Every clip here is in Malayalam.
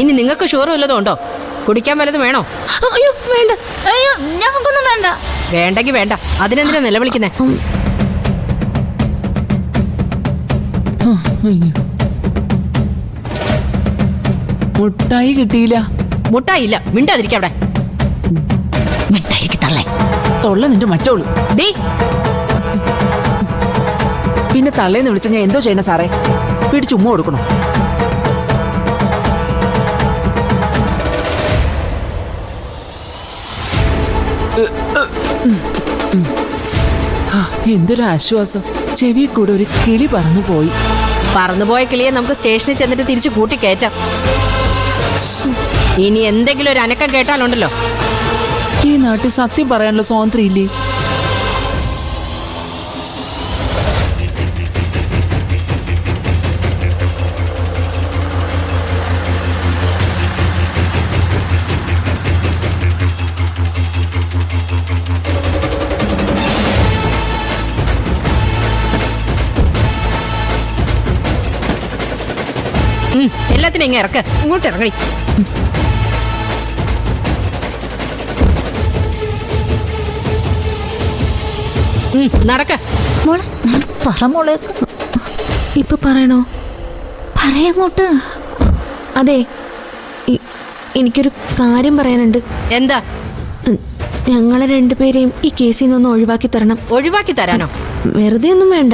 ഇനി നിങ്ങൾക്ക് ഷുഗർ വല്ലതും ഉണ്ടോ? കുടിക്കാൻ വല്ലതും വേണോ? അയ്യോ വേണ്ട, അയ്യോ ഞങ്ങൾക്കൊന്നും വേണ്ട. വേണ്ടെങ്കിൽ വേണ്ട, അതിനെന്തിനാ നിലവിളിക്കുന്നേ? മുട്ടായി കിട്ടിയില്ല. മുട്ടായില്ല, മിണ്ടാതിരിക്ക അവിടെ. മിണ്ടായിരിക്കും തള്ളേ. തൊള്ള നിന്റെ മറ്റോളൂ. ഡീ, പിന്നെ തള്ളേന്ന് വിളിച്ച ഞാൻ എന്തോ ചെയ്യണ സാറേ? പിടിച്ച് ഉമ്മ കൊടുക്കണോ? എന്തൊരു ആശ്വാസം. ചെവി കൂടെ ഒരു കിളി പറന്നു പോയി. പറന്നുപോയ കിളിയെ നമുക്ക് സ്റ്റേഷനിൽ ചെന്നിട്ട് തിരിച്ചു കൂട്ടിക്കയറ്റാം. ഇനി എന്തെങ്കിലും ഒരു അനക്കം കേട്ടാലുണ്ടല്ലോ. ഈ നാട്ടിൽ സത്യം പറയാനുള്ള സ്വാതന്ത്ര്യം ഇല്ലേ? എല്ലാത്തിനും ഇങ്ങനെ ഇറക്ക്. ഇങ്ങോട്ട് ഇറങ്ങി. നടക്ക മോളെ പറ മോളെ. ഇപ്പൊ പറയണോ? പറയങ്ങോട്ട്. അതെ, എനിക്കൊരു കാര്യം പറയാനുണ്ട്. എന്താ? ഞങ്ങളെ രണ്ടുപേരെയും ഈ കേസിൽ നിന്നൊന്ന് ഒഴിവാക്കി തരണം. ഒഴിവാക്കി തരാനോ? വെറുതെ ഒന്നും വേണ്ട.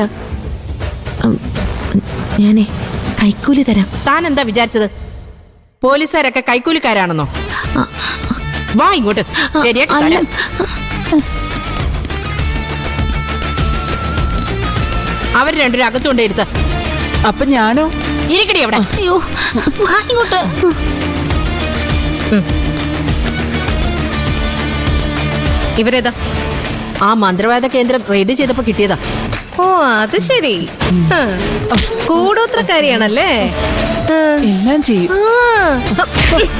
ഞാനേ കൈക്കൂലി തരാം. താൻ എന്താ വിചാരിച്ചത്? പോലീസുകാരൊക്കെ കൈക്കൂലിക്കാരാണെന്നോ? വാ ഇങ്ങോട്ട്, ശരിയാക്കി തരാം. അവർ രണ്ടുപേരും അകത്തുകൊണ്ടിരുത്ത. അപ്പൊ ഞാനോ? ഇരിക്കടി അവിടെ. അയ്യോ വാ ഇങ്ങോട്ട്. ഇവരേതാ? ആ മന്ത്രവാദ കേന്ദ്രം റെയ്ഡ് ചെയ്തപ്പോ കിട്ടിയതാ. ഓ അത് ശരി. കൂടോത്രക്കാരിയാണല്ലേ? എല്ലാം ചെയ്യും.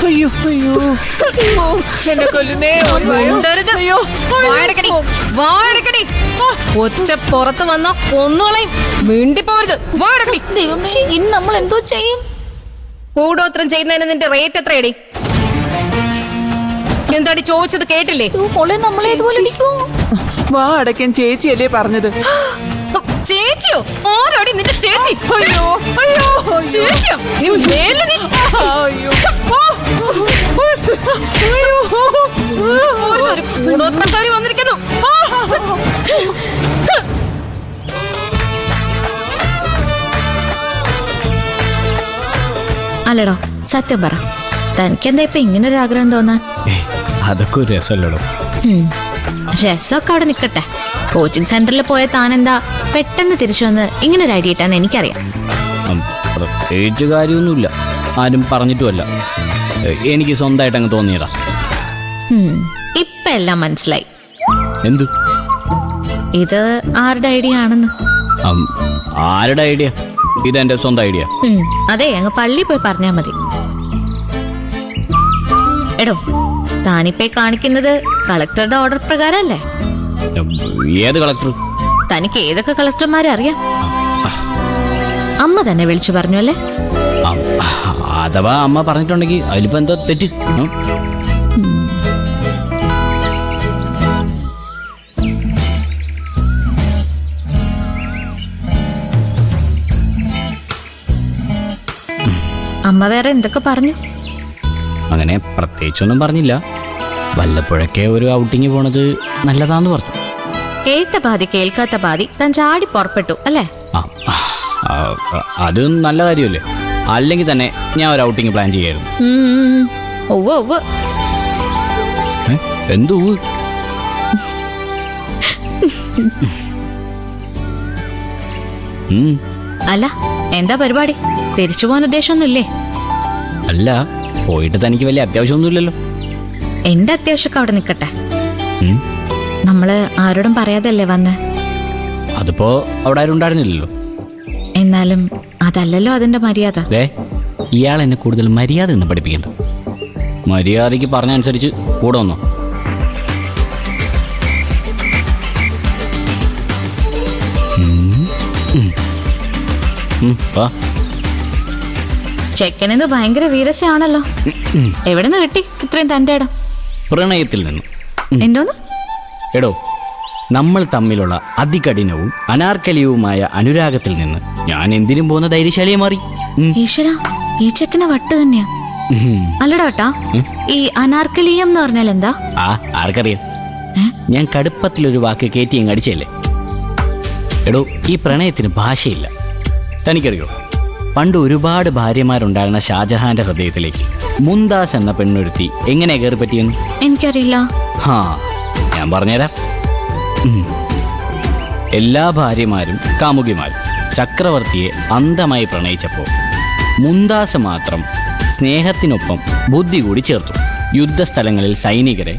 അയ്യോ അയ്യോ എന്നെ കൊല്ലുന്നേ. മിണ്ടരുത്. വായടക്കടി, വായടക്കടി. ഒച്ച പുറത്ത് വന്ന കൊന്നുകളയും. മിണ്ടിപ്പോരുത്. വായടക്കടി. ദൈവമേ, ഇനി നമ്മൾ എന്തോ ചെയ്യും? കൂടോത്രം ചെയ്യുന്നതിന് നിന്റെ റേറ്റ് എത്രയടി? എന്താടി ചോദിച്ചത് കേട്ടില്ലേ? മോളെ നമ്മളെ ഇതുപോലെ ഇടിക്കുമോ? വാ അടയ്ക്കാൻ ചേച്ചിയല്ലേ പറഞ്ഞത്? ചേച്ചിയോ? ആരോടി നിന്റെ ചേച്ചി? അയ്യോ അയ്യോ ചേച്ചിയോ? നീ മേലെ നീ. അയ്യോ ഒരു കൂടോത്രക്കാരി വന്നിരിക്കുന്നു. അല്ലടോ സത്യം പറ, തനിക്കെന്താ ഇപ്പൊ ഇങ്ങനൊരു ആഗ്രഹം തോന്നാൻ? അതൊക്കെ ഒരു രസമല്ലടോ. രസമൊക്കെ അവിടെ നിക്കട്ടെ. കോച്ചിങ് സെന്ററിൽ പോയ താനെന്താ പെട്ടെന്ന് തിരിച്ചു വന്ന് ഇങ്ങനെ ഒരു ഐഡിയ ഇട്ടാന്ന് എനിക്കറിയാം. പ്രത്യേകിച്ച് കാര്യമൊന്നുമില്ല, ആരും പറഞ്ഞിട്ടുമല്ല. എനിക്ക് സ്വന്തമായിട്ട് അങ്ങ് തോന്നിയതാ. ഇപ്പൊ എല്ലാം മനസ്സിലായി. എന്തു? ഇത് ആരുടെ ഐഡിയ ആണെന്ന്. ആരുടെ ഐഡിയ? ഇതെന്റെ സ്വന്തം ഐഡിയ. അതെ, അങ്ങ് പള്ളി പോയി പറഞ്ഞാ മതി. എടോ, താനിപ്പേ കാണിക്കുന്നത് കളക്ടറുടെ ഓർഡർ പ്രകാരമല്ലേ? ഏത് കളക്ടർ? തനിക്ക് ഏതൊക്കെ കളക്ടർമാരെ അറിയാം? അമ്മ തന്നെ വിളിച്ചു പറഞ്ഞു അല്ലേ? അഥവാ അമ്മ പറഞ്ഞിട്ടുണ്ടെങ്കിൽ അതിലിപ്പോ എന്തോ തെറ്റ്? അമ്മ വേറെ എന്തൊക്കെ പറഞ്ഞു? അങ്ങനെ പ്രത്യേകിച്ചൊന്നും പറഞ്ഞില്ല. വല്ലപ്പോഴൊക്കെ ഒരു ഔട്ടിങ് പോണത് നല്ലതാന്ന് പറഞ്ഞു. കേട്ട പാതി കേൾക്കാത്ത പാതി താൻ ചാടി പുറപ്പെട്ടു അല്ലേ? അത് നല്ല കാര്യമല്ലേ? അല്ലെങ്കിൽ തന്നെ ഞാൻ ഒരു ഔട്ടിങ് പ്ലാൻ ചെയ്യായിരുന്നു. ഒവ്വ് ഒവ്വ്. എന്തോ അല്ല, എന്താ പരിപാടി? തിരിച്ചു പോകാൻ ഉദ്ദേശമൊന്നുമില്ലേ? അല്ല, പോയിട്ട് തനിക്ക് വലിയ അത്യാവശ്യമൊന്നുമില്ലല്ലോ. എന്റെ അത്യാവശ്യമൊക്കെ അവിടെ നിൽക്കട്ടെ. നമ്മള് ആരോടും പറയാതല്ലേ വന്ന്? അതിപ്പോ അവിടെ ആരും ഉണ്ടായിരുന്നില്ലല്ലോ. എന്നാലും അതല്ലല്ലോ അതിന്റെ മര്യാദ. ഇയാൾ എന്നെ കൂടുതൽ മര്യാദ എന്ന് പഠിപ്പിക്കണ്ട. മര്യാദയ്ക്ക് പറഞ്ഞ അനുസരിച്ച് കൂടെ വന്നോ. വാ. ചെക്കനിത് ഭയങ്കര വീരശയാണല്ലോ. എവിടെ നിന്ന് കിട്ടി ഇത്രയും തന്റെ ഇടം? പ്രണയത്തിൽ നിന്നും. എന്തോന്ന്? എടോ, നമ്മൾ തമ്മിലുള്ള അതികഠിനവും അനാർക്കലിയവുമായ അനുരാഗത്തിൽ നിന്ന് ഞാൻ എന്തിനും പോകുന്ന ധൈര്യശാലിയെ മാറി. ഈശ്വര, ഈ ചെക്കന് വട്ട് തന്നെയാ. അല്ലടാട്ടാ, ഈ അനാർക്കലീയം എന്ന് പറഞ്ഞാൽ എന്താ? ആർക്കറിയാം. ഞാൻ കടുപ്പത്തിലൊരു വാക്ക് കയറ്റി അങ്ങ് അടിച്ചല്ലേ. എടോ, ഈ പ്രണയത്തിന് ഭാഷയില്ല. തനിക്കറിയോ, പണ്ട് ഒരുപാട് ഭാര്യമാരുണ്ടായിരുന്ന ഷാജഹാന്റെ ഹൃദയത്തിലേക്ക് മുംതാസ് എന്ന പെണ്ണൊരുത്തി എങ്ങനെ കയറി പറ്റിയെന്ന് എനിക്കറിയില്ല. ഞാൻ പറഞ്ഞുതരാം. എല്ലാ ഭാര്യമാരും കാമുകിമാരും ചക്രവർത്തിയെ അന്ധമായി പ്രണയിച്ചപ്പോൾ മുംതാസ് മാത്രം സ്നേഹത്തിനൊപ്പം ബുദ്ധി കൂടി ചേർത്തു. യുദ്ധസ്ഥലങ്ങളിൽ സൈനികരെ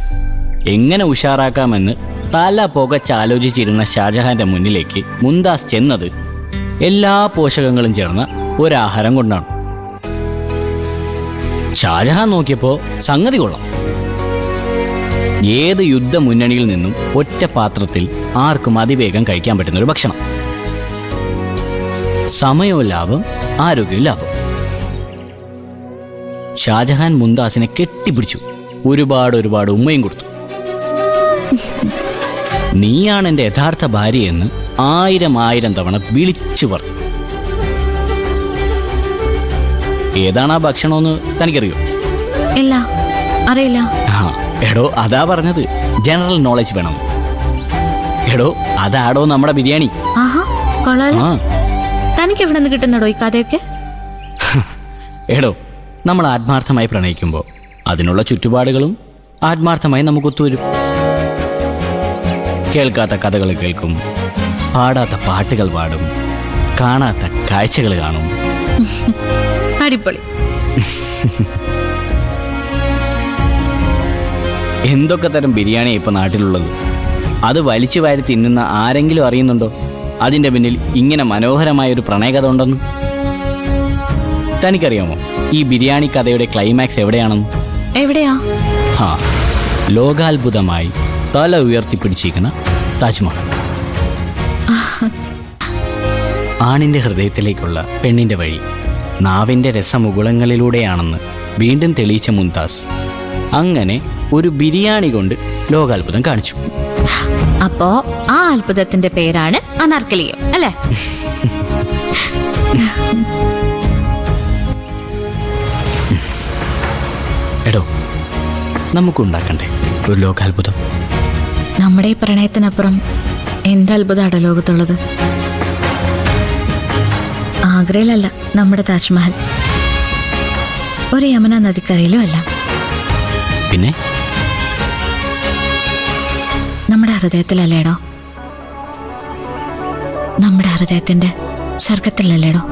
എങ്ങനെ ഉഷാറാക്കാമെന്ന് തല പുകച്ചാലോചിച്ചിരുന്ന ഷാജഹാന്റെ മുന്നിലേക്ക് മുംതാസ് ചെന്നത് എല്ലാ പോഷകങ്ങളും ചേർന്ന ഒരാഹാരം കൊണ്ടാണ്. ഷാജഹാൻ നോക്കിയപ്പോൾ സംഗതി കൊള്ളാം. ഏത് യുദ്ധമുന്നണിയിൽ നിന്നും ഒറ്റ പാത്രത്തിൽ ആർക്കും അതിവേഗം കഴിക്കാൻ പറ്റുന്ന ഒരു ഭക്ഷണം. സമയവും ലാഭം, ആരോഗ്യവും ലാഭം. ഷാജഹാൻ മുംതാസിനെ കെട്ടിപ്പിടിച്ചു, ഒരുപാട് ഉമ്മയും കൊടുത്തു. നീയാണ് എൻ്റെ യഥാർത്ഥ ഭാര്യയെന്ന് 1000 തവണ വിളിച്ചു പറഞ്ഞു. ഏതാണ് ആ ഭക്ഷണമെന്ന് തനിക്കറിയോ? ഇല്ല, അറിയില്ല. എടോ, അതാ പറഞ്ഞത്, ജനറൽ നോളജ് വേണം. എടോ, അതാടോ നമ്മുടെ ബിരിയാണി. ആഹാ, കൊള്ളാലോ. തനിക്ക് എവിടെ നിന്ന് കിട്ടുന്നടോ ഈ കഥയൊക്കെ? എടോ, നമ്മൾ ആത്മാർത്ഥമായി പ്രണയിക്കുമ്പോൾ അതിനുള്ള ചുറ്റുപാടുകളും ആത്മാർത്ഥമായി നമുക്ക് ഒത്തുവരും. കേൾക്കാത്ത കഥകൾ കേൾക്കും, പാടാത്ത പാട്ടുകൾ പാടും, കാണാത്ത കാഴ്ചകൾ കാണും. അടിപൊളി. എന്തൊക്കെ തരം ബിരിയാണി ഇപ്പൊ നാട്ടിലുള്ളത്? അത് വലിച്ചു വാരി തിന്നുന്ന ആരെങ്കിലും അറിയുന്നുണ്ടോ അതിന്റെ പിന്നിൽ ഇങ്ങനെ മനോഹരമായൊരു പ്രണയകഥ ഉണ്ടെന്ന്? തനിക്കറിയാമോ ഈ ബിരിയാണി കഥയുടെ ക്ലൈമാക്സ് എവിടെയാണെന്ന്? എവിടെയാ? ലോകാത്ഭുതമായി തല ഉയർത്തിപ്പിടിച്ചിരിക്കുന്ന താജ്മഹൽ. ആണിന്റെ ഹൃദയത്തിലേക്കുള്ള പെണ്ണിന്റെ വഴി നാവിന്റെ രസമുകുളങ്ങളിലൂടെയാണെന്ന് വീണ്ടും തെളിയിച്ച മുംതാസ് അങ്ങനെ ഒരു ബിരിയാണി കൊണ്ട് ലോകാത്ഭുതം കാണിച്ചു. അപ്പോ ആ അത്ഭുതത്തിന്റെ പേരാണ് അനാർക്കലീയം, അല്ലേ? എടോ, നമുക്കുണ്ടാക്കണ്ടേ ഒരു ലോകാത്ഭുതം? നമ്മുടെ ഈ പ്രണയത്തിനപ്പുറം എന്തത്ഭുതമാണ് ലോകത്തുള്ളത്? ആഗ്രയിലല്ല നമ്മുടെ താജ്മഹൽ, ഒരു യമുന നദിക്കരയിലും അല്ല. പിന്നെ നമ്മുടെ ഹൃദയത്തിലല്ലേടോ? നമ്മുടെ ഹൃദയത്തിന്റെ സ്വർഗത്തിലല്ലേടോ?